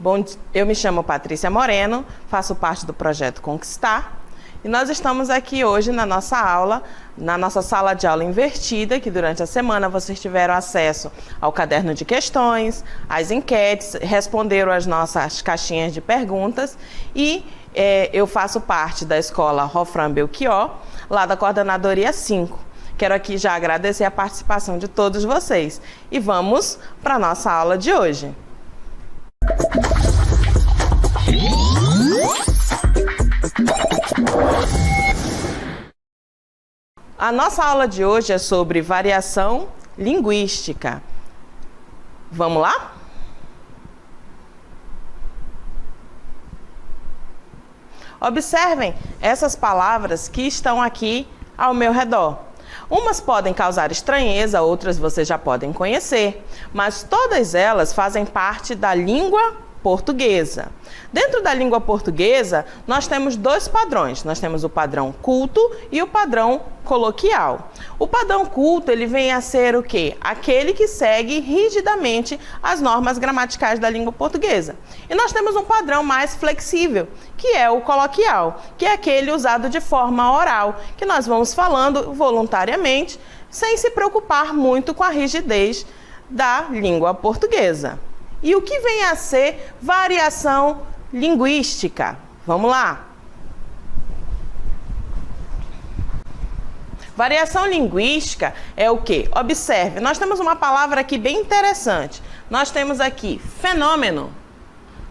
Bom, eu me chamo Patrícia Moreno, faço parte do projeto Conquistar e nós estamos aqui hoje na nossa aula, na nossa sala de aula invertida, que durante a semana vocês tiveram acesso ao caderno de questões, às enquetes, responderam as nossas caixinhas de perguntas e eu faço parte da escola Rofran Belchior, lá da coordenadoria 5. Quero aqui já agradecer a participação de todos vocês e vamos para a nossa aula de hoje. A nossa aula de hoje é sobre variação linguística. Vamos lá? Observem essas palavras que estão aqui ao meu redor. Umas podem causar estranheza, outras vocês já podem conhecer, mas todas elas fazem parte da língua portuguesa. Dentro da língua portuguesa, nós temos dois padrões. Nós temos o padrão culto e o padrão coloquial. O padrão culto, ele vem a ser o quê? Aquele que segue rigidamente as normas gramaticais da língua portuguesa. E nós temos um padrão mais flexível, que é o coloquial, que é aquele usado de forma oral, que nós vamos falando voluntariamente, sem se preocupar muito com a rigidez da língua portuguesa. E o que vem a ser variação linguística? Vamos lá. Variação linguística é o quê? Observe, nós temos uma palavra aqui bem interessante. Nós temos aqui fenômeno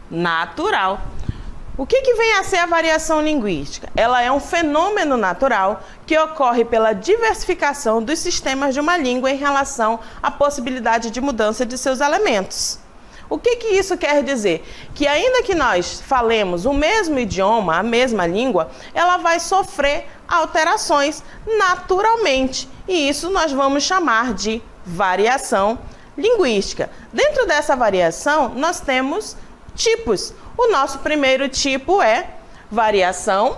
natural. O que vem a ser a variação linguística? Ela é um fenômeno natural que ocorre pela diversificação dos sistemas de uma língua em relação à possibilidade de mudança de seus elementos. O que isso quer dizer? Que ainda que nós falemos o mesmo idioma, a mesma língua, ela vai sofrer alterações naturalmente. E isso nós vamos chamar de variação linguística. Dentro dessa variação, nós temos tipos. O nosso primeiro tipo é variação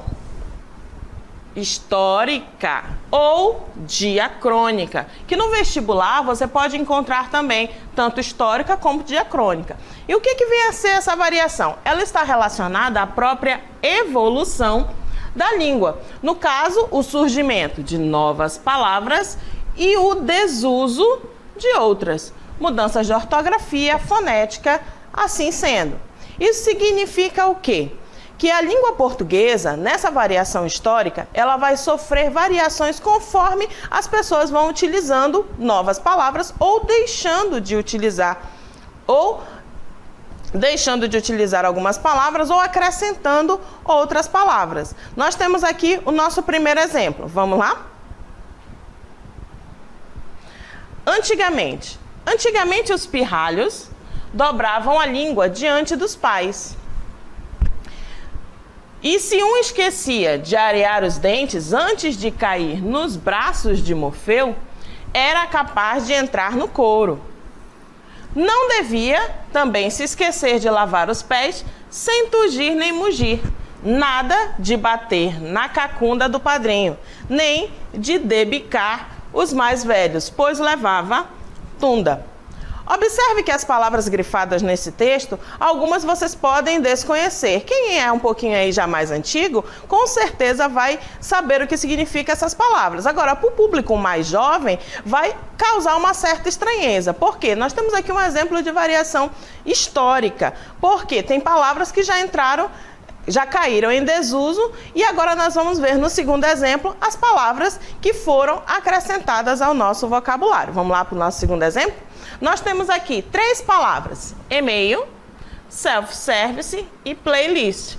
histórica ou diacrônica, que no vestibular você pode encontrar também tanto histórica como diacrônica. E o que vem a ser essa variação? Ela está relacionada à própria evolução da língua. No caso, o surgimento de novas palavras e o desuso de outras. Mudanças de ortografia, fonética, assim sendo. Isso significa o quê? Que a língua portuguesa, nessa variação histórica, ela vai sofrer variações conforme as pessoas vão utilizando novas palavras ou deixando de utilizar algumas palavras ou acrescentando outras palavras. Nós temos aqui o nosso primeiro exemplo. Vamos lá? Antigamente os pirralhos dobravam a língua diante dos pais. E se um esquecia de arear os dentes antes de cair nos braços de Morfeu, era capaz de entrar no couro. Não devia também se esquecer de lavar os pés sem tugir nem mugir. Nada de bater na cacunda do padrinho, nem de debicar os mais velhos, pois levava tunda. Observe que as palavras grifadas nesse texto, algumas vocês podem desconhecer. Quem é um pouquinho aí já mais antigo, com certeza vai saber o que significa essas palavras. Agora, para o público mais jovem, vai causar uma certa estranheza. Por quê? Nós temos aqui um exemplo de variação histórica. Porque tem palavras que já caíram em desuso e agora nós vamos ver no segundo exemplo as palavras que foram acrescentadas ao nosso vocabulário. Vamos lá para o nosso segundo exemplo? Nós temos aqui 3 palavras: e-mail, self-service e playlist.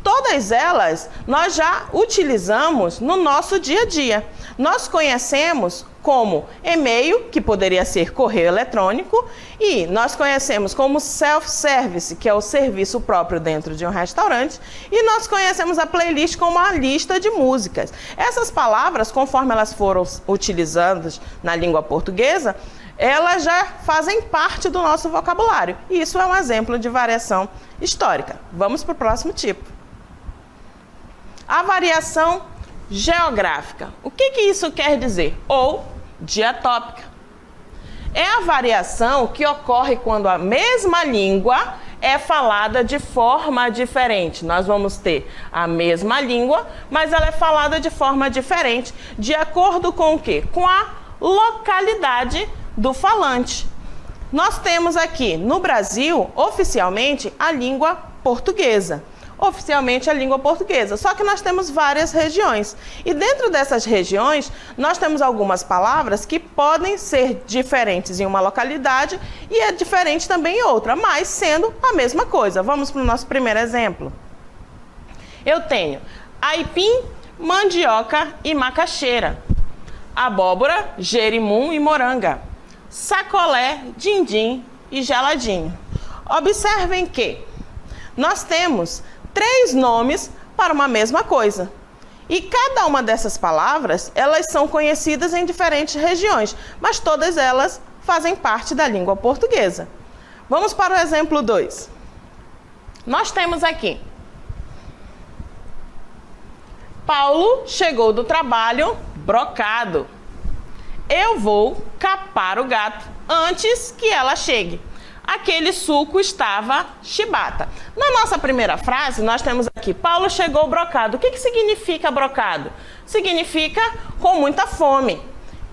Todas elas nós já utilizamos no nosso dia a dia. Nós conhecemos como e-mail, que poderia ser correio eletrônico, e nós conhecemos como self-service, que é o serviço próprio dentro de um restaurante, e nós conhecemos a playlist como a lista de músicas. Essas palavras, conforme elas foram utilizadas na língua portuguesa, elas já fazem parte do nosso vocabulário. E isso é um exemplo de variação histórica. Vamos para o próximo tipo. A variação geográfica. O que isso quer dizer? Ou diatópica. É a variação que ocorre quando a mesma língua é falada de forma diferente. Nós vamos ter a mesma língua, mas ela é falada de forma diferente, de acordo com o quê? Com a localidade do falante. Nós temos aqui no Brasil, oficialmente, a língua portuguesa. Oficialmente a língua portuguesa, só que nós temos várias regiões. E dentro dessas regiões, nós temos algumas palavras que podem ser diferentes em uma localidade e é diferente também em outra, mas sendo a mesma coisa. Vamos para o nosso primeiro exemplo. Eu tenho aipim, mandioca e macaxeira, abóbora, jerimum e moranga, sacolé, dindim e geladinho. Observem que nós temos 3 nomes para uma mesma coisa. E cada uma dessas palavras, elas são conhecidas em diferentes regiões, mas todas elas fazem parte da língua portuguesa. Vamos para o exemplo 2. Nós temos aqui: Paulo chegou do trabalho brocado. Eu vou capar o gato antes que ela chegue. Aquele suco estava chibata. Na nossa primeira frase, nós temos aqui, Paulo chegou brocado. O que significa brocado? Significa com muita fome.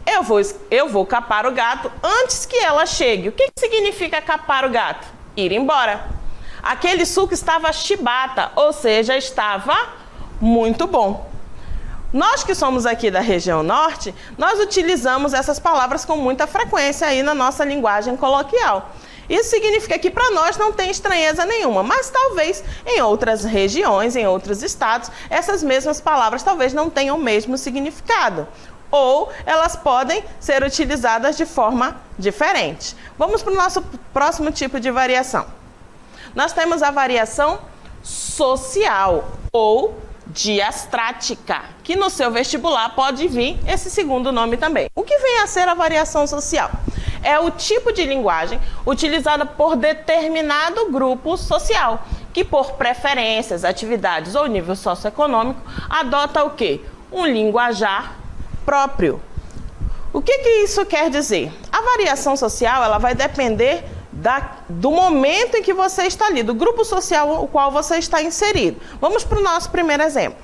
Eu vou capar o gato antes que ela chegue. O que significa capar o gato? Ir embora. Aquele suco estava chibata, ou seja, estava muito bom. Nós que somos aqui da região norte, nós utilizamos essas palavras com muita frequência aí na nossa linguagem coloquial. Isso significa que para nós não tem estranheza nenhuma, mas talvez em outras regiões, em outros estados, essas mesmas palavras talvez não tenham o mesmo significado. Ou elas podem ser utilizadas de forma diferente. Vamos para o nosso próximo tipo de variação. Nós temos a variação social ou diastrática, que no seu vestibular pode vir esse segundo nome também. O que vem a ser a variação social? É o tipo de linguagem utilizada por determinado grupo social, que por preferências, atividades ou nível socioeconômico, adota o quê? Um linguajar próprio. O que isso quer dizer? A variação social, ela vai depender do momento em que você está ali, do grupo social no qual você está inserido. Vamos para o nosso primeiro exemplo.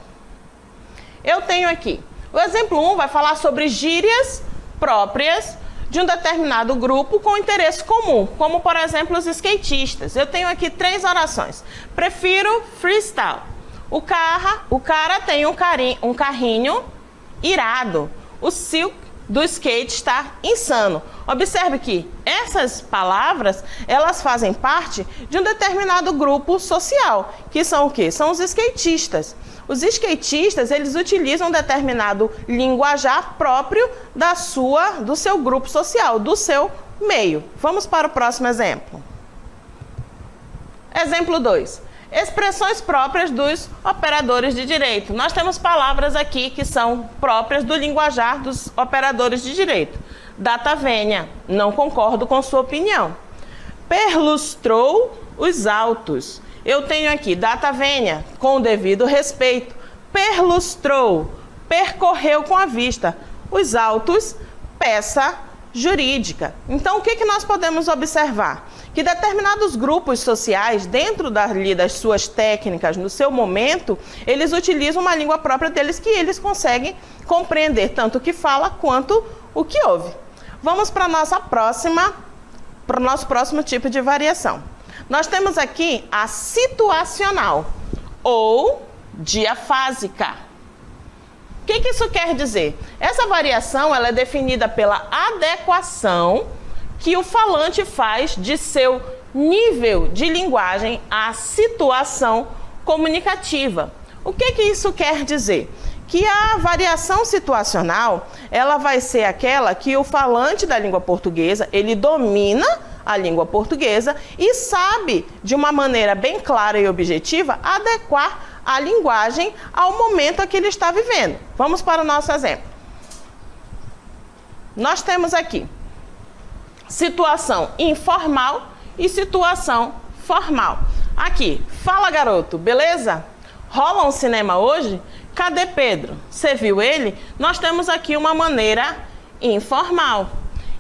Eu tenho aqui, o exemplo 1 vai falar sobre gírias próprias de um determinado grupo com interesse comum, como por exemplo os skatistas. Eu tenho aqui 3 orações. Prefiro freestyle. O cara tem um carrinho irado. O silk do skate está insano. Observe que essas palavras, elas fazem parte de um determinado grupo social, que são o quê? São os skatistas. Os skatistas, eles utilizam um determinado linguajar próprio do seu grupo social, do seu meio. Vamos para o próximo exemplo. Exemplo 2. Expressões próprias dos operadores de direito. Nós temos palavras aqui que são próprias do linguajar dos operadores de direito. Data vênia, não concordo com sua opinião. Perlustrou os autos. Eu tenho aqui data vênia, com o devido respeito. Perlustrou, percorreu com a vista. Os autos, peça jurídica. Então, o que nós podemos observar? Que determinados grupos sociais, dentro das suas técnicas, no seu momento, eles utilizam uma língua própria deles que eles conseguem compreender tanto o que fala quanto o que ouve. Vamos para o nosso próximo tipo de variação. Nós temos aqui a situacional ou diafásica. O que isso quer dizer? Essa variação ela é definida pela adequação que o falante faz de seu nível de linguagem à situação comunicativa. O que isso quer dizer? Que a variação situacional, ela vai ser aquela que o falante da língua portuguesa, ele domina a língua portuguesa e sabe, de uma maneira bem clara e objetiva, adequar a linguagem ao momento a que ele está vivendo. Vamos para o nosso exemplo. Nós temos aqui situação informal e situação formal. Aqui, fala garoto, beleza? Rola um cinema hoje? Cadê Pedro? Você viu ele? Nós temos aqui uma maneira informal.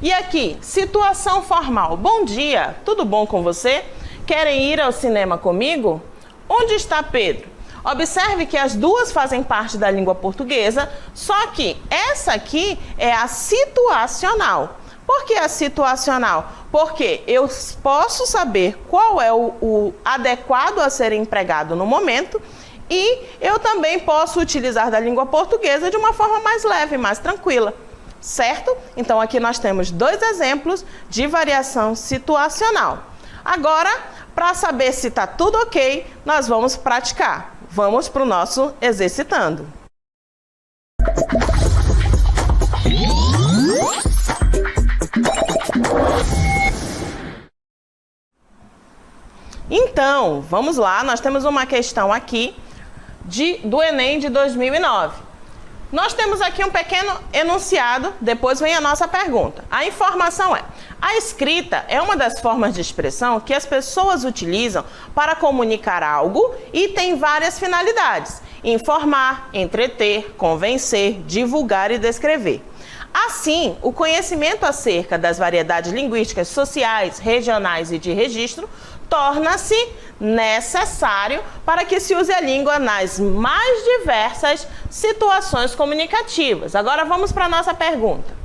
E aqui, situação formal. Bom dia, tudo bom com você? Querem ir ao cinema comigo? Onde está Pedro? Observe que as duas fazem parte da língua portuguesa, só que essa aqui é a situacional. Por que a situacional? Porque eu posso saber qual é o adequado a ser empregado no momento e eu também posso utilizar da língua portuguesa de uma forma mais leve, mais tranquila, certo? Então aqui nós temos dois exemplos de variação situacional. Agora, para saber se está tudo ok, nós vamos praticar. Vamos para o nosso exercitando. Então, vamos lá, nós temos uma questão aqui do Enem de 2009. Nós temos aqui um pequeno enunciado, depois vem a nossa pergunta. A informação é: a escrita é uma das formas de expressão que as pessoas utilizam para comunicar algo e tem várias finalidades: informar, entreter, convencer, divulgar e descrever. Assim, o conhecimento acerca das variedades linguísticas sociais, regionais e de registro torna-se necessário para que se use a língua nas mais diversas situações comunicativas. Agora vamos para a nossa pergunta.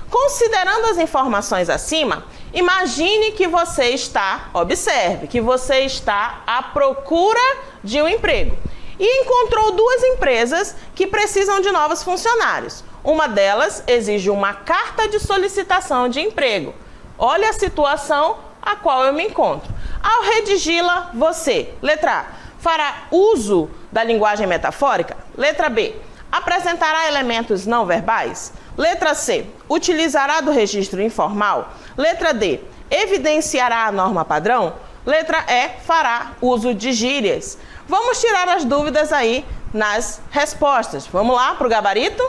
Considerando as informações acima, imagine que você está, observe, que você está à procura de um emprego e encontrou duas empresas que precisam de novos funcionários. Uma delas exige uma carta de solicitação de emprego. Olha a situação a qual eu me encontro. Ao redigi-la, você, letra A, fará uso da linguagem metafórica? Letra B, apresentará elementos não verbais? Letra C, utilizará do registro informal? Letra D, evidenciará a norma padrão? Letra E, fará uso de gírias. Vamos tirar as dúvidas aí nas respostas. Vamos lá para o gabarito?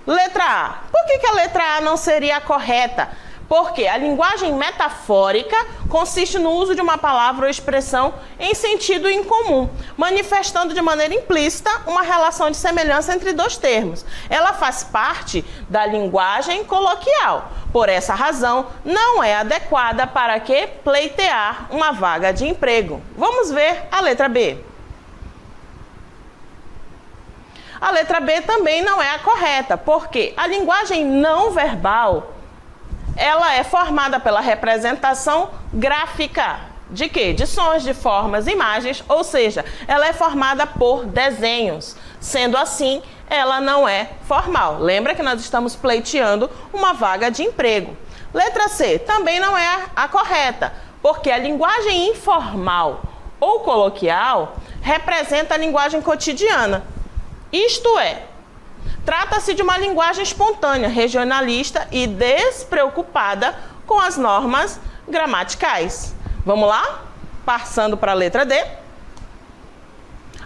Letra A. Por que a letra A não seria a correta? Porque a linguagem metafórica consiste no uso de uma palavra ou expressão em sentido incomum, manifestando de maneira implícita uma relação de semelhança entre dois termos. Ela faz parte da linguagem coloquial. Por essa razão, não é adequada para que pleitear uma vaga de emprego. Vamos ver a letra B. A letra B também não é a correta, porque a linguagem não verbal, ela é formada pela representação gráfica. De quê? De sons, de formas, imagens, ou seja, ela é formada por desenhos. Sendo assim, ela não é formal. Lembra que nós estamos pleiteando uma vaga de emprego. Letra C também não é a correta, porque a linguagem informal ou coloquial representa a linguagem cotidiana. Isto é, trata-se de uma linguagem espontânea, regionalista e despreocupada com as normas gramaticais. Vamos lá? Passando para a letra D.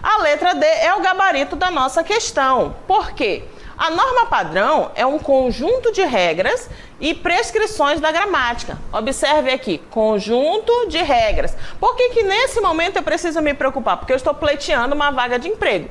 A letra D é o gabarito da nossa questão. Por quê? A norma padrão é um conjunto de regras e prescrições da gramática. Observe aqui, conjunto de regras. Por que nesse momento eu preciso me preocupar? Porque eu estou pleiteando uma vaga de emprego.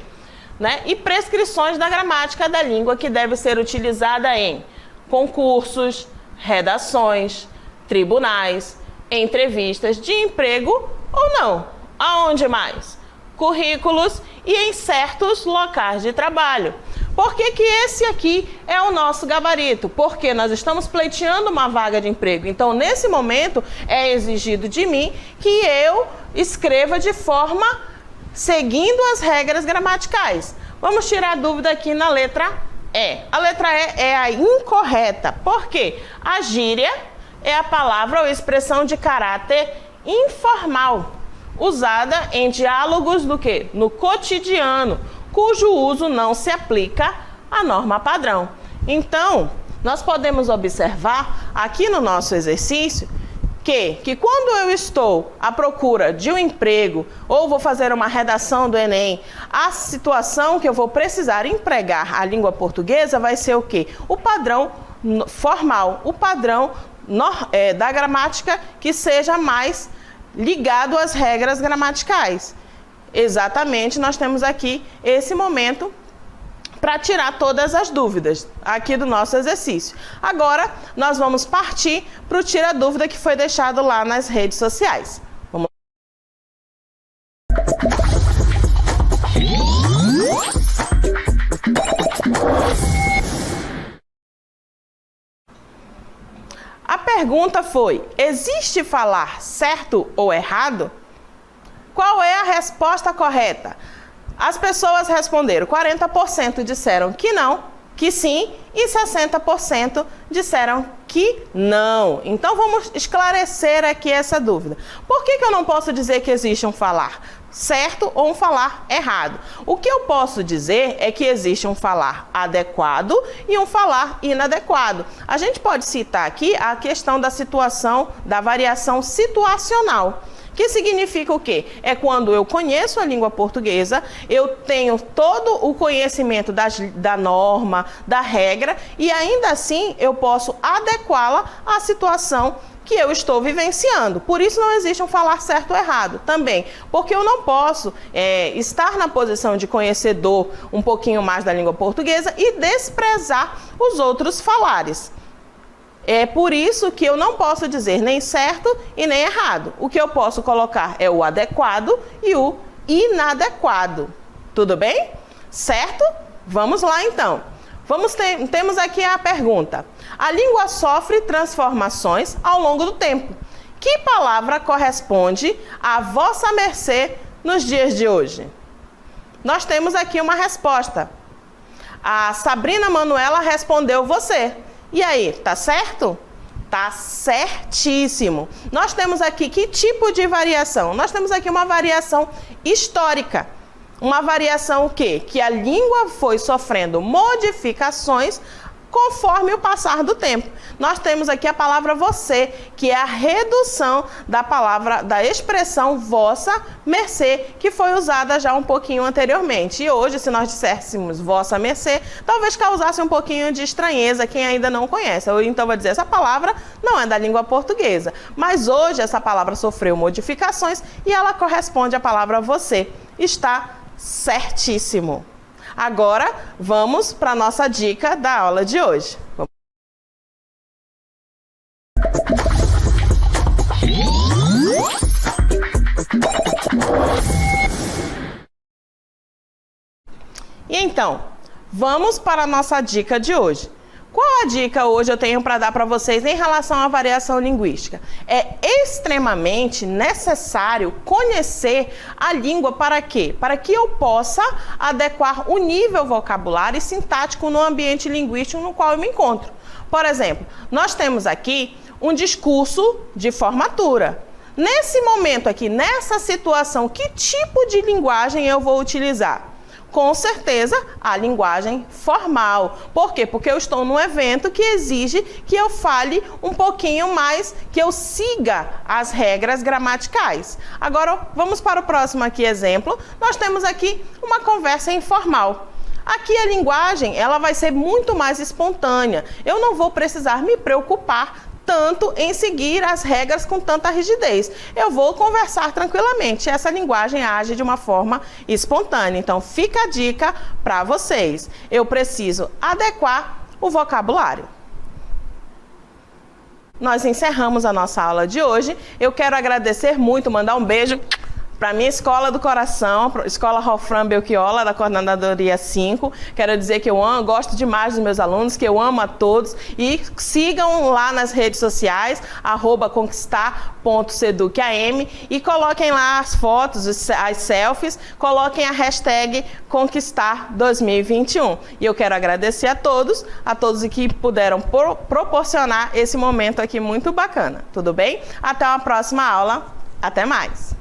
Né? E prescrições da gramática da língua que deve ser utilizada em concursos, redações, tribunais, entrevistas de emprego ou não. Aonde mais? Currículos e em certos locais de trabalho. Por que esse aqui é o nosso gabarito? Porque nós estamos pleiteando uma vaga de emprego. Então, nesse momento, é exigido de mim que eu escreva de forma seguindo as regras gramaticais. Vamos tirar a dúvida aqui na letra E. A letra E é a incorreta. Por quê? A gíria é a palavra ou expressão de caráter informal, usada em diálogos do quê? No cotidiano, cujo uso não se aplica à norma padrão. Então, nós podemos observar aqui no nosso exercício que quando eu estou à procura de um emprego ou vou fazer uma redação do Enem, a situação que eu vou precisar empregar a língua portuguesa vai ser o quê? O padrão formal, o padrão da gramática que seja mais ligado às regras gramaticais. Exatamente, nós temos aqui esse momento para tirar todas as dúvidas aqui do nosso exercício. Agora, nós vamos partir para o tira dúvida que foi deixado lá nas redes sociais. Vamos... A pergunta foi: existe falar certo ou errado? Qual é a resposta correta? As pessoas responderam, 40% disseram que não, que sim, e 60% disseram que não. Então vamos esclarecer aqui essa dúvida. Por que eu não posso dizer que existe um falar certo ou um falar errado? O que eu posso dizer é que existe um falar adequado e um falar inadequado. A gente pode citar aqui a questão da situação, da variação situacional. Que significa o quê? É quando eu conheço a língua portuguesa, eu tenho todo o conhecimento da norma, da regra, e ainda assim eu posso adequá-la à situação que eu estou vivenciando. Por isso não existe um falar certo ou errado também, porque eu não posso estar na posição de conhecedor um pouquinho mais da língua portuguesa e desprezar os outros falares. É por isso que eu não posso dizer nem certo e nem errado. O que eu posso colocar é o adequado e o inadequado. Tudo bem? Certo? Vamos lá então. Temos aqui a pergunta. A língua sofre transformações ao longo do tempo. Que palavra corresponde a vossa mercê nos dias de hoje? Nós temos aqui uma resposta. A Sabrina Manuela respondeu você. E aí, tá certo? Tá certíssimo. Nós temos aqui que tipo de variação? Nós temos aqui uma variação histórica. Uma variação o quê? Que a língua foi sofrendo modificações conforme o passar do tempo. Nós temos aqui a palavra você, que é a redução da palavra, da expressão vossa mercê, que foi usada já um pouquinho anteriormente. E hoje, se nós disséssemos vossa mercê, talvez causasse um pouquinho de estranheza quem ainda não conhece. Eu então vou dizer, essa palavra não é da língua portuguesa. Mas hoje essa palavra sofreu modificações e ela corresponde à palavra você. Está certíssimo. Agora, vamos para a nossa dica da aula de hoje. E então, vamos para a nossa dica de hoje. Qual a dica hoje eu tenho para dar para vocês em relação à variação linguística? É extremamente necessário conhecer a língua para quê? Para que eu possa adequar o nível vocabulário e sintático no ambiente linguístico no qual eu me encontro. Por exemplo, nós temos aqui um discurso de formatura. Nesse momento aqui, nessa situação, que tipo de linguagem eu vou utilizar? Com certeza, a linguagem formal. Por quê? Porque eu estou num evento que exige que eu fale um pouquinho mais, que eu siga as regras gramaticais. Agora, vamos para o próximo aqui exemplo. Nós temos aqui uma conversa informal. Aqui a linguagem, ela vai ser muito mais espontânea. Eu não vou precisar me preocupar tanto em seguir as regras com tanta rigidez. Eu vou conversar tranquilamente. Essa linguagem age de uma forma espontânea. Então, fica a dica para vocês. Eu preciso adequar o vocabulário. Nós encerramos a nossa aula de hoje. Eu quero agradecer muito, mandar um beijo para a minha escola do coração, Escola Rolfran Belchiola, da Coordenadoria 5. Quero dizer que eu gosto demais dos meus alunos, que eu amo a todos. E sigam lá nas redes sociais, @conquistar.seducam, e coloquem lá as fotos, as selfies, coloquem a hashtag Conquistar 2021. E eu quero agradecer a todos que puderam proporcionar esse momento aqui muito bacana. Tudo bem? Até uma próxima aula. Até mais!